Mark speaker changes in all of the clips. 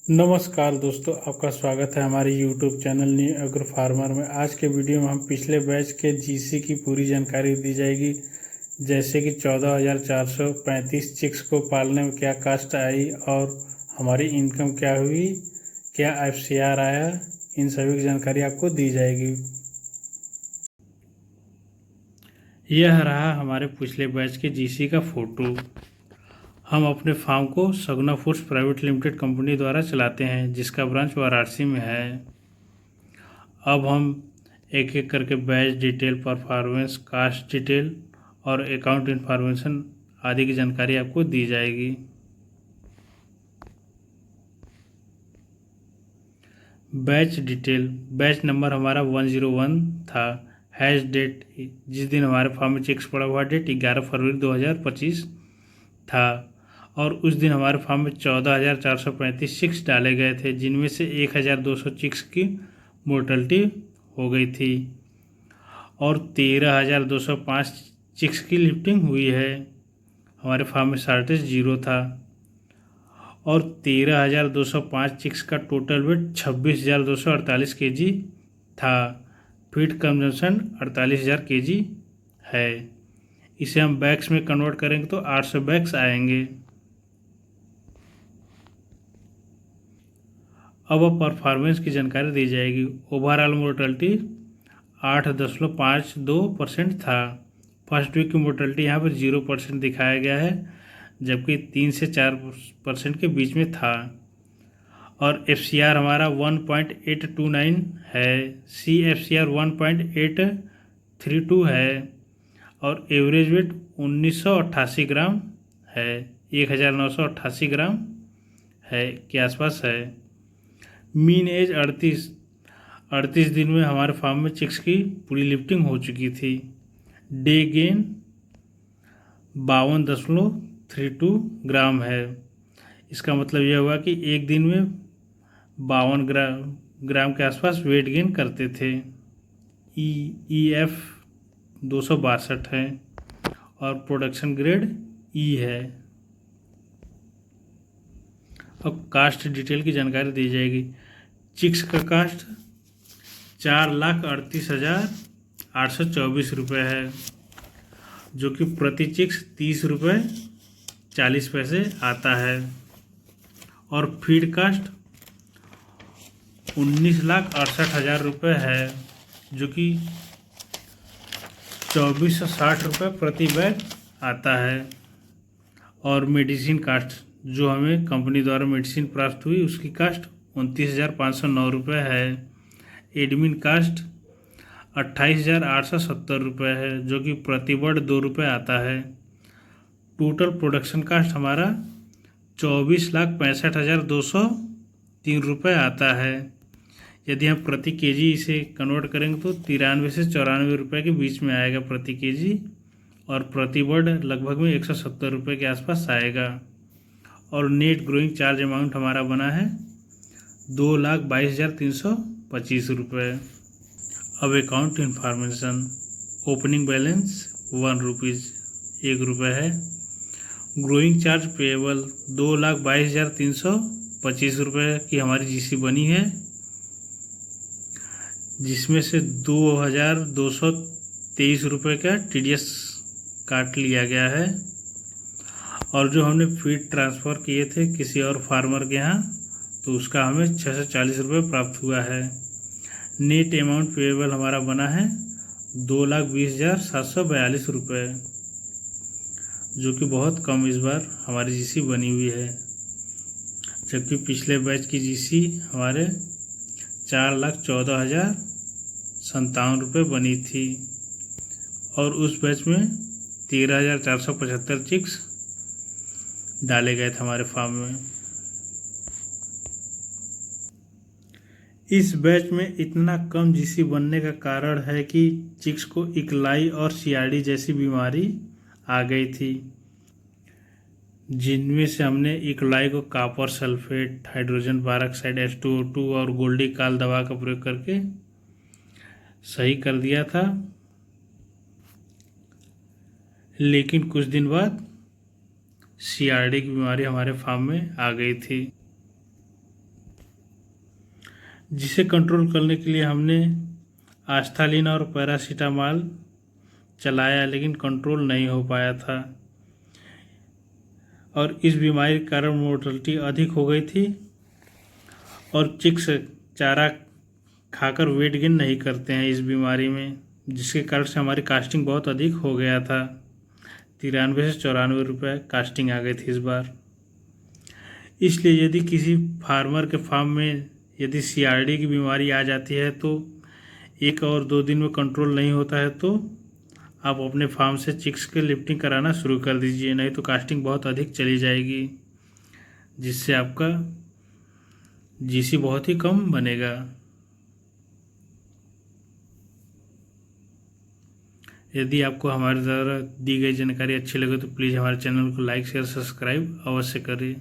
Speaker 1: नमस्कार दोस्तों, आपका स्वागत है हमारे YouTube channel new agro farmer में। आज के वीडियो में हम पिछले बैच के जीसी की पूरी जानकारी दी जाएगी, जैसे कि 14,435 चिक्स को पालने में क्या कास्ट आई और हमारी इनकम क्या हुई, क्या एफसीआर आया, इन सभी की जानकारी आपको दी जाएगी। यह रहा हमारे पिछले बैच के जीसी का फ़ोटो। हम अपने फार्म को सगुना फूड्स प्राइवेट लिमिटेड कंपनी द्वारा चलाते हैं, जिसका ब्रांच वाराणसी में है। अब हम एक एक करके batch detail, performance, cost detail और अकाउंट इन्फॉर्मेशन आदि की जानकारी आपको दी जाएगी। बैच डिटेल, बैच नंबर हमारा 101 था। हैश डेट, जिस दिन हमारे फार्म में चेक्स पड़ा हुआ डेट 11 फरवरी 2025 था और उस दिन हमारे फार्म में 14,435 चिक्स डाले गए थे, जिनमें से 1,200 चिक्स की मोर्टलिटी हो गई थी और 13,205 चिक्स की लिफ्टिंग हुई है। हमारे फार्म में शार्टेज 0 था और 13,205 चिक्स का टोटल वेट 26,248 kg था। फीड कंजम्पशन 48,000 kg है। इसे हम बैग्स में कन्वर्ट करेंगे तो 800 बैग्स आएंगे। अब परफॉर्मेंस की जानकारी दी जाएगी। ओवरऑल मोर्टलिटी 8.52% था। फर्स्ट वीक की मोर्टलिटी यहाँ पर 0% दिखाया गया है, जबकि 3 से 4% के बीच में था। और एफसीआर हमारा 1.829 है, सीएफसीआर 1.832 है और एवरेज वेट 1988 ग्राम है, 1988 ग्राम है के आसपास है। मीन एज 38 दिन में हमारे फार्म में चिक्स की पूरी लिफ्टिंग हो चुकी थी। डे गेन 52.32 ग्राम है। इसका मतलब यह हुआ कि एक दिन में 52 ग्राम के आसपास वेट गेन करते थे। EF 262 है और प्रोडक्शन ग्रेड E है। अब कास्ट डिटेल की जानकारी दी जाएगी। चिक्स का कास्ट 4,38,824 रुपये है, जो कि प्रति चिक्स 30 रुपये 40 पैसे आता है। और फीड कास्ट 19,68,000 रुपये है, जो कि 2,460 रुपये प्रति बैग आता है। और मेडिसिन कास्ट, जो हमें कंपनी द्वारा मेडिसिन प्राप्त हुई, उसकी कास्ट 29,509 रुपये है। एडमिन कास्ट 28,870 रुपये है, जो कि प्रति वर्ड 2 रुपये आता है। टोटल प्रोडक्शन कास्ट हमारा 24,65,203 रुपये आता है। यदि हम प्रति केजी इसे कन्वर्ट करेंगे तो 93 से 94 रुपये के बीच में आएगा प्रति केजी और प्रति वर्ड लगभग में 170 रुपये के आसपास आएगा। और नेट ग्रोइंग चार्ज अमाउंट हमारा बना है 2,22,325 रुपये। अब account information. Opening balance 1 rupees, 1 रुपये है। ग्रोइंग चार्ज पेएबल 2,22,325 रुपये की हमारी जीसी बनी है, जिसमें से 2,223 रुपये का TDS काट लिया गया है। और जो हमने फीड ट्रांसफ़र किए थे किसी और फार्मर के यहाँ, तो उसका हमें 640 रुपये प्राप्त हुआ है। नेट अमाउंट पेएबल हमारा बना है 2,20,742 रुपये, जो कि बहुत कम इस बार हमारी जीसी बनी हुई है, जबकि पिछले बैच की जीसी हमारे 4,14,057 रुपये बनी थी और उस बैच में 13,475 चिक्स डाले गए थे हमारे फार्म में। इस बैच में इतना कम जीसी बनने का कारण है कि चिक्स को इकलाई और CRD जैसी बीमारी आ गई थी, जिनमें से हमने इकलाई को copper sulphate, hydrogen peroxide H2O2 और गोल्डी काल दवा का प्रयोग करके सही कर दिया था। लेकिन कुछ दिन बाद CRD की बीमारी हमारे फार्म में आ गई थी। जिसे कंट्रोल करने के लिए हमने आस्थालिन और पैरासीटामॉल चलाया, लेकिन कंट्रोल नहीं हो पाया था और इस बीमारी के कारण मोर्टलिटी अधिक हो गई थी। और चिक्स चारा खाकर वेट गेन नहीं करते हैं इस बीमारी में, जिसके कारण से हमारी कास्टिंग बहुत अधिक हो गया था। 93 से 94 रुपये कास्टिंग आ गई थी इस बार। इसलिए यदि किसी फार्मर के फार्म में यदि CRD की बीमारी आ जाती है तो 1 और 2 दिन में कंट्रोल नहीं होता है तो आप अपने फार्म से चिक्स के लिफ्टिंग कराना शुरू कर दीजिए, नहीं तो कास्टिंग बहुत अधिक चली जाएगी, जिससे आपका GC बहुत ही कम बनेगा। यदि आपको हमारे द्वारा दी गई जानकारी अच्छी लगे तो प्लीज़ हमारे चैनल को लाइक शेयर सब्सक्राइब अवश्य करें।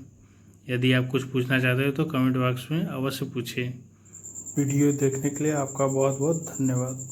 Speaker 1: यदि आप कुछ पूछना चाहते हो तो कमेंट बॉक्स में अवश्य पूछें। वीडियो देखने के लिए आपका बहुत बहुत धन्यवाद।